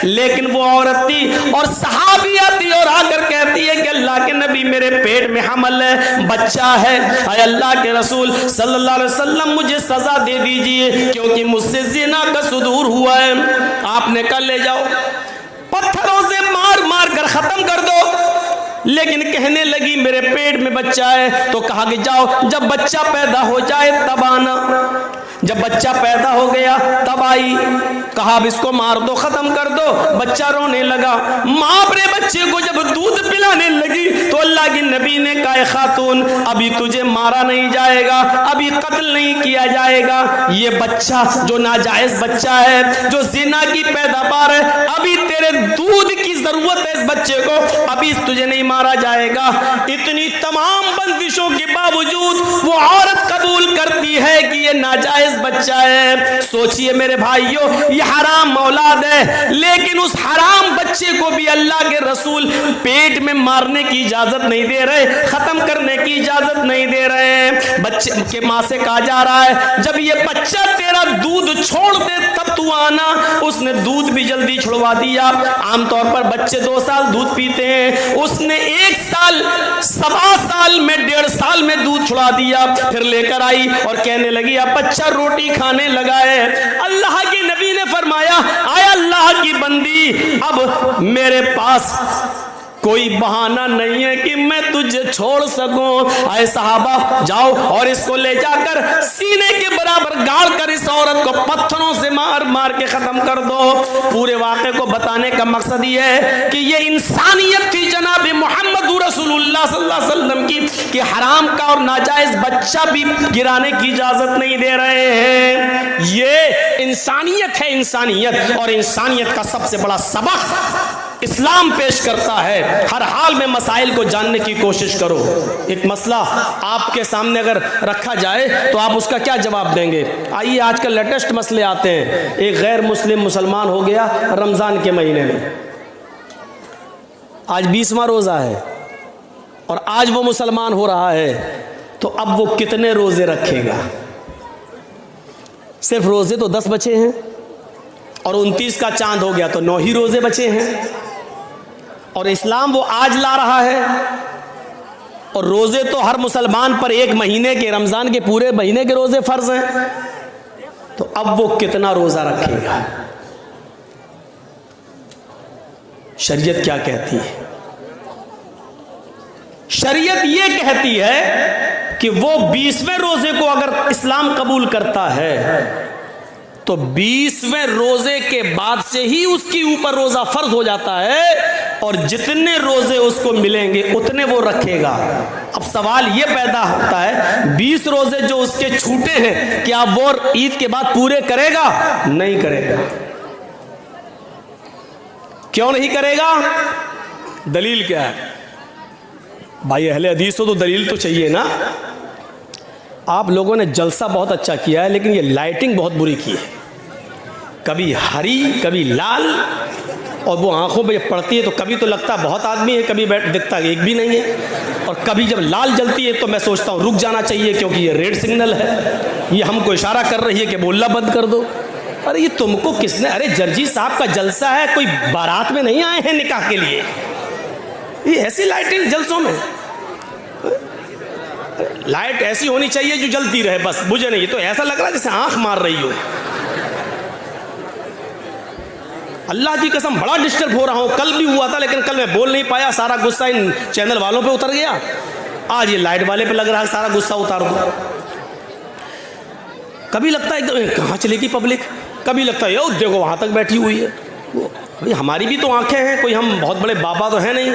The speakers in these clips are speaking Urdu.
لیکن وہ عورت تھی اور صحابیہ تھی اور آ کر کہتی ہے کہ اللہ کے نبی میرے پیٹ میں حمل ہے, بچہ ہے, اے اللہ کے رسول صلی اللہ علیہ وسلم مجھے سزا دے دیجئے کیونکہ مجھ سے زنا کا صدور ہوا ہے. آپ نے کہا لے جاؤ, پتھروں سے مار مار کر ختم کر دو. لیکن کہنے لگی میرے پیٹ میں بچہ ہے. تو کہا کہ جاؤ جب بچہ پیدا ہو جائے تب آنا. جب بچہ پیدا ہو گیا تب آئی. کہا اب اس کو مار دو, ختم کر دو. بچہ رونے لگا. ماں اپنے بچے کو جب دودھ پلانے لگی تو اللہ کے نبی نے کہا اے خاتون ابھی تجھے مارا نہیں جائے گا, ابھی قتل نہیں کیا جائے گا. یہ بچہ جو ناجائز بچہ ہے, جو زنا کی پیداوار ہے, ابھی تیرے دودھ کی ضرورت ہے اس بچے کو, ابھی تجھے نہیں مارا جائے گا. اتنی تمام بندشوں کے باوجود وہ عورت قبول کرتی ہے کہ یہ ناجائز بچہ ہے. سوچئے میرے بھائیوں, یہ حرام اولاد ہے, لیکن اس حرام بچے کو بھی اللہ کے رسول پیٹ میں مارنے کی اجازت نہیں دے رہے, ختم کرنے کی اجازت نہیں دے رہے. بچے کے ماں سے کہا جا رہا ہے جب یہ بچہ تیرا دودھ چھوڑ دے تب تو آنا. اس نے دودھ بھی جلدی چھڑوا دیا. عام طور پر بچے 2 سال دودھ پیتے ہیں, اس نے 1 سال 1.25 سال میں 1.5 سال میں دودھ چھڑا دیا. پھر لے کر آئی اور کہنے لگی اب بچہ روٹی کھانے لگا ہے. اللہ کے نبی نے فرمایا آئے اللہ کی بندی, اب میرے پاس کوئی بہانہ نہیں ہے کہ میں تجھے چھوڑ سکوں. اے صحابہ جاؤ اور اس کو لے جا کر سینے کے برابر گاڑ کر اس عورت کو پتھروں سے مار مار کے ختم کر دو. پورے واقعے کو بتانے کا مقصد یہ ہے کہ یہ انسانیت تھی جناب محمد رسول اللہ صلی اللہ علیہ وسلم کی, کہ حرام کا اور ناجائز بچہ بھی گرانے کی اجازت نہیں دے رہے ہیں. یہ انسانیت ہے, انسانیت, اور انسانیت کا سب سے بڑا سبق اسلام پیش کرتا ہے. ہر حال میں مسائل کو جاننے کی کوشش کرو. ایک مسئلہ آپ کے سامنے اگر رکھا جائے تو آپ اس کا کیا جواب دیں گے؟ آئیے آج کل لیٹسٹ مسئلے آتے ہیں. ایک غیر مسلم مسلمان ہو گیا رمضان کے مہینے میں, آج 20واں روزہ ہے اور آج وہ مسلمان ہو رہا ہے, تو اب وہ کتنے روزے رکھے گا؟ صرف روزے تو 10 بچے ہیں اور 29 کا چاند ہو گیا تو 9 ہی روزے بچے ہیں. اور اسلام وہ آج لا رہا ہے, اور روزے تو ہر مسلمان پر 1 مہینے کے, رمضان کے پورے مہینے کے روزے فرض ہیں. تو اب وہ کتنا روزہ رکھے گا؟ شریعت کیا کہتی ہے؟ شریعت یہ کہتی ہے کہ وہ 20ویں روزے کو اگر اسلام قبول کرتا ہے تو 20ویں روزے کے بعد سے ہی اس کے اوپر روزہ فرض ہو جاتا ہے, اور جتنے روزے اس کو ملیں گے اتنے وہ رکھے گا. اب سوال یہ پیدا ہوتا ہے 20 روزے جو اس کے چھوٹے ہیں کیا وہ عید کے بعد پورے کرے گا؟ نہیں کرے گا. کیوں نہیں کرے گا؟ دلیل کیا ہے؟ بھائی اہل حدیث ہو تو دلیل تو چاہیے نا. آپ لوگوں نے جلسہ بہت اچھا کیا ہے لیکن یہ لائٹنگ بہت بری کی ہے, کبھی ہری کبھی لال, اور وہ آنکھوں پہ جب پڑتی ہے تو کبھی تو لگتا بہت آدمی ہے, کبھی دکھتا ایک بھی نہیں ہے, اور کبھی جب لال جلتی ہے تو میں سوچتا ہوں رک جانا چاہیے کیونکہ یہ ریڈ سگنل ہے, یہ ہم کو اشارہ کر رہی ہے کہ بولنا بند کر دو. ارے یہ تم کو کس نے, ارے جرجی صاحب کا جلسہ ہے, کوئی بارات میں نہیں آئے ہیں نکاح کے لیے. یہ ایسی لائٹنگ جلسوں میں, لائٹ ایسی ہونی چاہیے جو جلتی رہے, بس بجھے نہیں. تو ایسا لگ رہا ہے جیسے آنکھ مار رہی ہو. اللہ کی قسم بڑا ڈسٹرب ہو رہا ہوں. کل بھی ہوا تھا لیکن کل میں بول نہیں پایا, سارا غصہ ان چینل والوں پہ اتر گیا. آج یہ لائٹ والے پہ لگ رہا ہے سارا غصہ اتار دو. کبھی لگتا ہے کہاں چلے گی پبلک, کبھی لگتا ہے دیکھو وہاں تک بیٹھی ہوئی ہے. ہماری بھی تو آنکھیں ہیں, کوئی ہم بہت بڑے بابا تو ہیں نہیں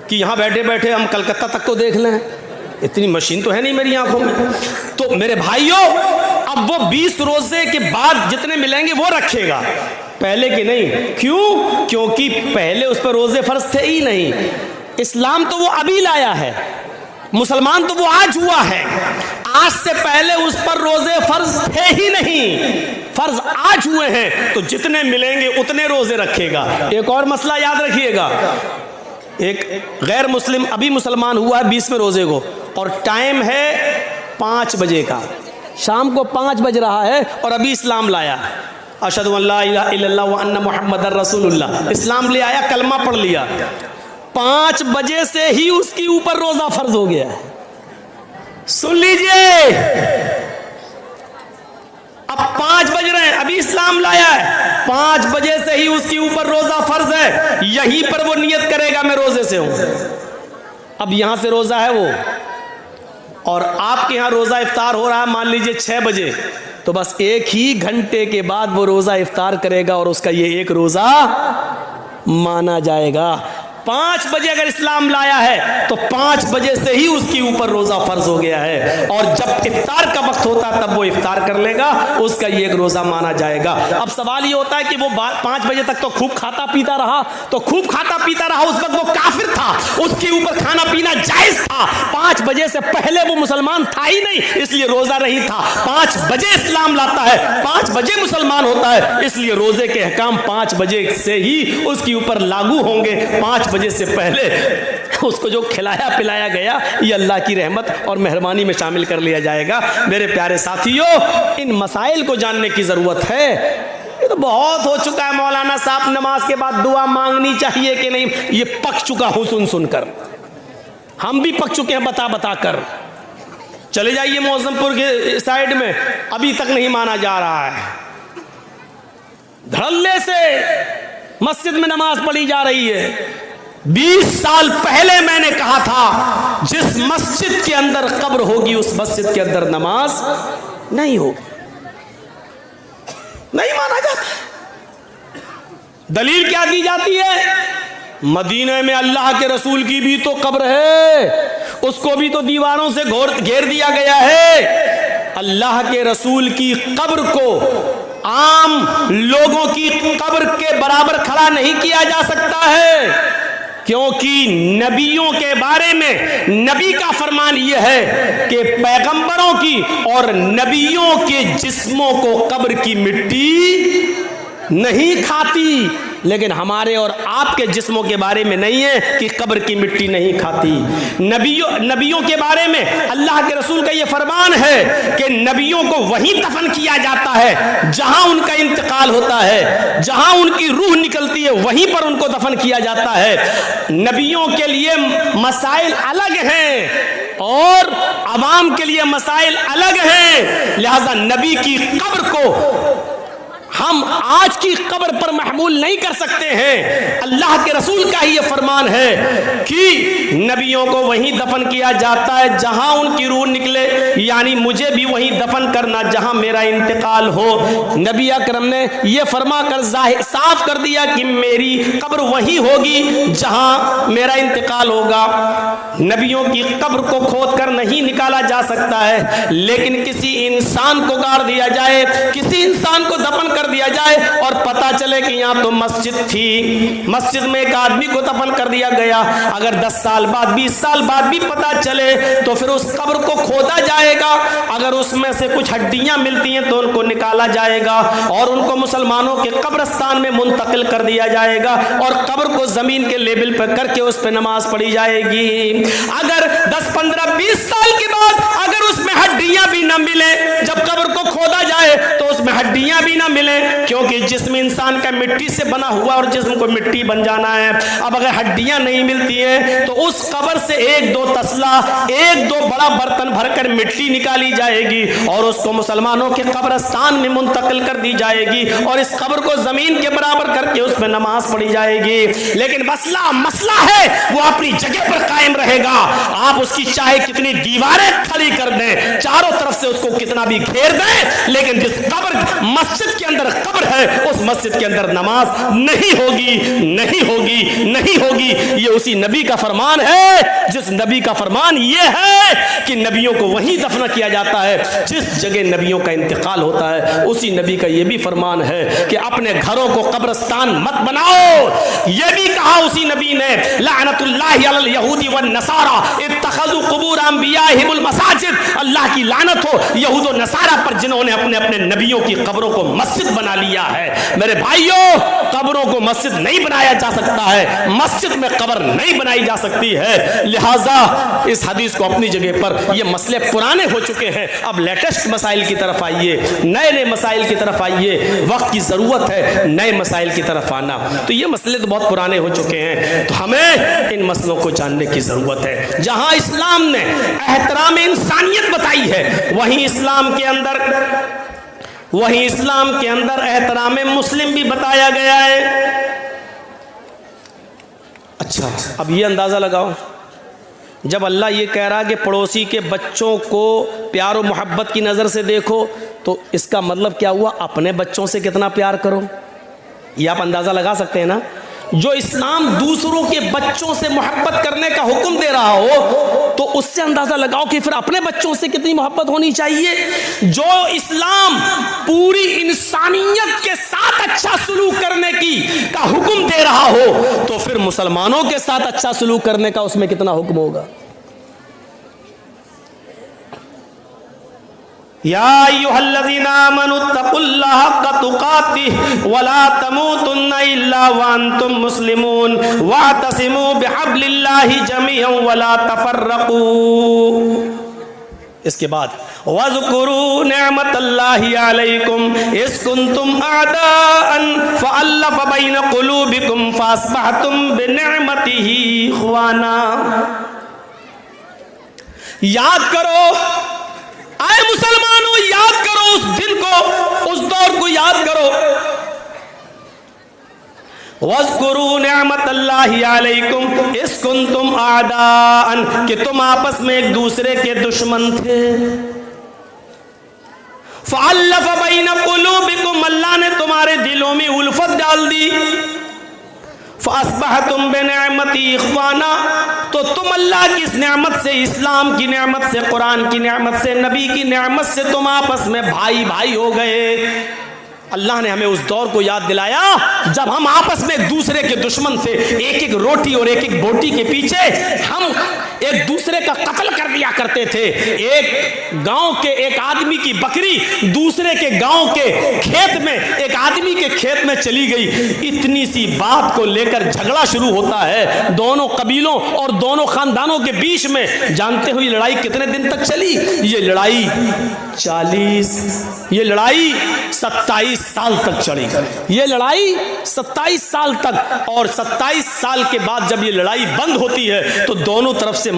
کہ یہاں بیٹھے بیٹھے ہم کلکتہ تک تو دیکھ لیں. اتنی مشین تو ہے نہیں میری آنکھوں میں. تو میرے بھائیوں اب وہ 20 روزے کے بعد جتنے ملیں گے وہ رکھے گا, پہلے کے نہیں. کیوں؟ کیونکہ پہلے اس پر روزے فرض تھے ہی نہیں. اسلام تو وہ ابھی لایا ہے, مسلمان تو وہ آج ہوا ہے. آج سے پہلے اس پر روزے فرض تھے ہی نہیں, فرض آج ہوئے ہیں, تو جتنے ملیں گے اتنے روزے رکھے گا. ایک اور مسئلہ یاد رکھیے گا, ایک غیر مسلم ابھی مسلمان ہوا ہے 20ویں روزے کو, اور ٹائم ہے 5 بجے کا, شام کو 5 بج رہا ہے اور ابھی اسلام لایا. اشہدو ان لا الہ الا اللہ وان محمد رسول اللہ، اسلام لے آیا، کلمہ پڑھ لیا، 5 بجے سے ہی اس کے اوپر روزہ فرض ہو گیا ہے۔ سن لیجئے، اب 5 بج رہے ہیں، ابھی اسلام لایا ہے، 5 بجے سے ہی اس کے اوپر روزہ فرض ہے، یہیں پر وہ نیت کرے گا میں روزے سے ہوں۔ اب یہاں سے روزہ ہے وہ، اور آپ کے ہاں روزہ افطار ہو رہا ہے مان لیجئے 6 بجے، تو بس 1 ہی گھنٹے کے بعد وہ روزہ افطار کرے گا اور اس کا یہ ایک روزہ مانا جائے گا۔ 5 بجے اگر اسلام لایا ہے تو 5 بجے سے ہی اس کے اوپر روزہ فرض ہو گیا ہے، اور جب افطار کا وقت ہوتا ہے تب وہ افطار کر لے گا، اس کا یہ ایک روزہ مانا جائے گا۔ اب سوال یہ ہوتا ہے کہ وہ 5 بجے تک تو خوب کھاتا پیتا رہا، تو خوب کھاتا پیتا رہا، اس وقت وہ کافر تھا، اس کے اوپر کھانا پینا جائز تھا، 5 بجے سے پہلے وہ مسلمان تھا ہی نہیں، اس لیے روزہ نہیں تھا۔ 5 بجے اسلام لاتا ہے، 5 بجے مسلمان ہوتا ہے، اس لیے روزے کے احکام 5 بجے سے ہی اس کے اوپر لاگو ہوں گے۔ 5 بجے سے پہلے اس کو جو کھلایا پلایا گیا یہ اللہ کی رحمت اور مہربانی میں شامل کر لیا جائے گا۔ میرے پیارے ساتھیو، ان مسائل کو جاننے کی ضرورت ہے۔ یہ تو بہت ہو چکا ہے مولانا صاحب، نماز کے بعد دعا مانگنی چاہیے کہ نہیں، یہ پک چکا ہوں سن سن کر، ہم بھی پک چکے ہیں بتا بتا کر۔ چلے جائیے معظم پور کے سائیڈ میں، ابھی تک نہیں مانا جا رہا ہے، دھڑلے سے مسجد میں نماز پڑھی جا رہی ہے۔ 20 سال پہلے میں نے کہا تھا جس مسجد کے اندر قبر ہوگی اس مسجد کے اندر نماز نہیں ہوگی، نہیں مانا جاتا۔ دلیل کیا دی جاتی ہے؟ مدینہ میں اللہ کے رسول کی بھی تو قبر ہے، اس کو بھی تو دیواروں سے گھیر دیا گیا ہے۔ اللہ کے رسول کی قبر کو عام لوگوں کی قبر کے برابر کھڑا نہیں کیا جا سکتا ہے، کیونکہ نبیوں کے بارے میں نبی کا فرمان یہ ہے کہ پیغمبروں کی اور نبیوں کے جسموں کو قبر کی مٹی نہیں کھاتی، لیکن ہمارے اور آپ کے جسموں کے بارے میں نہیں ہے کہ قبر کی مٹی نہیں کھاتی۔ نبیوں کے بارے میں اللہ کے رسول کا یہ فرمان ہے کہ نبیوں کو وہیں دفن کیا جاتا ہے جہاں ان کا انتقال ہوتا ہے، جہاں ان کی روح نکلتی ہے وہیں پر ان کو دفن کیا جاتا ہے۔ نبیوں کے لیے مسائل الگ ہیں اور عوام کے لیے مسائل الگ ہیں، لہذا نبی کی قبر کو ہم آج کی قبر پر محمول نہیں کر سکتے ہیں۔ اللہ کے رسول کا ہی یہ فرمان ہے کہ نبیوں کو وہیں دفن کیا جاتا ہے جہاں ان کی روح نکلے، یعنی مجھے بھی وہیں دفن کرنا جہاں میرا انتقال ہو۔ نبی اکرم نے یہ فرما کر صاف کر دیا کہ میری قبر وہیں ہوگی جہاں میرا انتقال ہوگا۔ نبیوں کی قبر کو کھود کر نہیں نکالا جا سکتا ہے، لیکن کسی انسان کو گاڑ دیا جائے، کسی انسان کو دفن کر دیا جائے اور پتا چلے کہ یہاں تو مسجد تھی، مسجد میں ایک آدمی کو دفن کر دیا گیا، اگر 10 سال بعد 20 سال بعد بھی پتا چلے تو پھر اس قبر کو کھودا جائے گا، اگر اس میں سے کچھ ہڈیاں ملتی ہیں تو ان کو نکالا جائے گا اور ان کو مسلمانوں کے قبرستان میں منتقل کر دیا جائے گا، اور قبر کو زمین کے لیبل پہ کر کے اس پہ نماز پڑھی جائے گی۔ اگر 10 15 20 سال کے بعد اگر اس میں ہڈیاں بھی نہ ملیں، جب قبر کو کھودا جائے تو اس میں ہڈیاں بھی نہ ملیں، کیونکہ جسم انسان کا مٹی سے بنا ہوا اور جسم کو مٹی بن جانا ہے۔ اب اگر ہڈیاں نہیں ملتی ہیں تو اس قبر سے 1-2 تسلا، 1-2 بڑا برتن بھر کر مٹی نکالی جائے گی اور اس کو مسلمانوں کے قبرستان میں منتقل کر دی جائے گی، اور اس قبر کو زمین کے برابر کر کے اس میں نماز پڑھی جائے گی۔ لیکن مسئلہ ہے وہ اپنی جگہ پر قائم رہے گا، آپ اس کی چاہے کتنی دیواریں کھڑی کر دیں، چاروں طرف سے اس کو کتنا بھی گھیر دیں، لیکن جس قبر مسجد کے اندر قبر ہے اس مسجد کے اندر نماز نہیں ہوگی، نہیں ہوگی، نہیں ہوگی۔ یہ اسی نبی کا فرمان ہے، جس نبی کا فرمان یہ ہے کہ نبیوں کو وہیں دفن کیا جاتا ہے جس جگہ نبیوں کا انتقال ہوتا ہے۔ اسی نبی کا یہ بھی فرمان ہے کہ اپنے گھروں کو قبرستان مت بناؤ، یہ بھی کہا اسی نبی نے، لعنت اللہ علی الیہود والنصارى اتخذوا قبور انبیائہم المساجد۔ اللہ کی لعنت ہو یہود و نصارہ پر جنہوں نے اپنے اپنے نبیوں کی قبروں کو مسجد بنا لیا ہے۔ میرے بھائیوں، قبروں کو مسجد نہیں بنایا جا سکتا ہے، مسجد میں قبر نہیں بنائی جا سکتی ہے۔ لہٰذا اس حدیث کو اپنی جگہ پر، یہ مسئلے پرانے ہو چکے ہیں، اب لیٹسٹ مسائل کی طرف آئیے، نئے مسائل کی طرف آئیے، وقت کی ضرورت ہے نئے مسائل کی طرف آنا۔ تو یہ مسئلے تو بہت پرانے ہو چکے ہیں، تو ہمیں ان مسئلوں کو جاننے کی ضرورت ہے۔ جہاں اسلام نے احترام انسانیت بتائی ہے، وہیں اسلام کے اندر احترام مسلم بھی بتایا گیا ہے۔ اچھا، اب یہ اندازہ لگاؤ، جب اللہ یہ کہہ رہا کہ پڑوسی کے بچوں کو پیار و محبت کی نظر سے دیکھو، تو اس کا مطلب کیا ہوا؟ اپنے بچوں سے کتنا پیار کرو۔ یہ آپ اندازہ لگا سکتے ہیں نا؟ جو اسلام دوسروں کے بچوں سے محبت کرنے کا حکم دے رہا ہو، تو اس سے اندازہ لگاؤ کہ پھر اپنے بچوں سے کتنی محبت ہونی چاہیے۔ جو اسلام پوری انسانیت کے ساتھ اچھا سلوک کرنے کا حکم دے رہا ہو، تو پھر مسلمانوں کے ساتھ اچھا سلوک کرنے کا اس میں کتنا حکم ہوگا۔ یا ایھا الذین آمنوا اتقوا اللہ حق تقاتہ ولا تموتن الا وانتم مسلمون واعتصموا بحبل اللہ جميعا ولا تفرقوا۔ اس کے بعد وَاذْكُرُوا نِعْمَةَ اللَّهِ عَلَيْكُمْ إِذْ كُنْتُمْ أَعْدَاءً فَأَلَّفَ بَيْنَ قُلُوبِكُمْ فَأَصْبَحْتُمْ بِنِعْمَتِهِ إِخْوَانًا۔ یاد کرو اے مسلمانوں، یاد کرو اس دن کو، اس دور کو یاد کرو۔ وَاذْكُرُوا نِعْمَةَ اللَّهِ عَلَيْكُمْ إِذْ كُنْتُمْ أَعْدَاءً، کہ تم آپس میں ایک دوسرے کے دشمن تھے۔ فَأَلَّفَ بَيْنَ قُلُوبِكُمْ، اللہ نے تمہارے دلوں میں الفت ڈال دی۔ فَأَصْبَحْتُمْ بِنِعْمَتِهِ إِخْوَانًا، تو تم اللہ کی اس نعمت سے، اسلام کی نعمت سے، قرآن کی نعمت سے، نبی کی نعمت سے تم آپس میں بھائی بھائی ہو گئے۔ اللہ نے ہمیں اس دور کو یاد دلایا جب ہم آپس میں ایک دوسرے کے دشمن تھے، ایک ایک روٹی اور ایک ایک بوٹی کے پیچھے ہم ایک دوسرے کا قتل کر دیا کرتے تھے۔ ایک گاؤں کے ایک آدمی کی بکری دوسرے کے گاؤں کے کھیت میں، ایک آدمی کے کھیت میں چلی گئی، اتنی سی بات کو لے کر جھگڑا شروع ہوتا ہے دونوں قبیلوں اور دونوں خاندانوں کے بیچ میں۔ جانتے ہو یہ لڑائی کتنے دن تک چلی؟ یہ لڑائی 27 سال تک چلی، یہ لڑائی 27 سال تک، اور 27 سال کے بعد جب یہ لڑائی بند ہوتی ہے تو دونوں طرف سے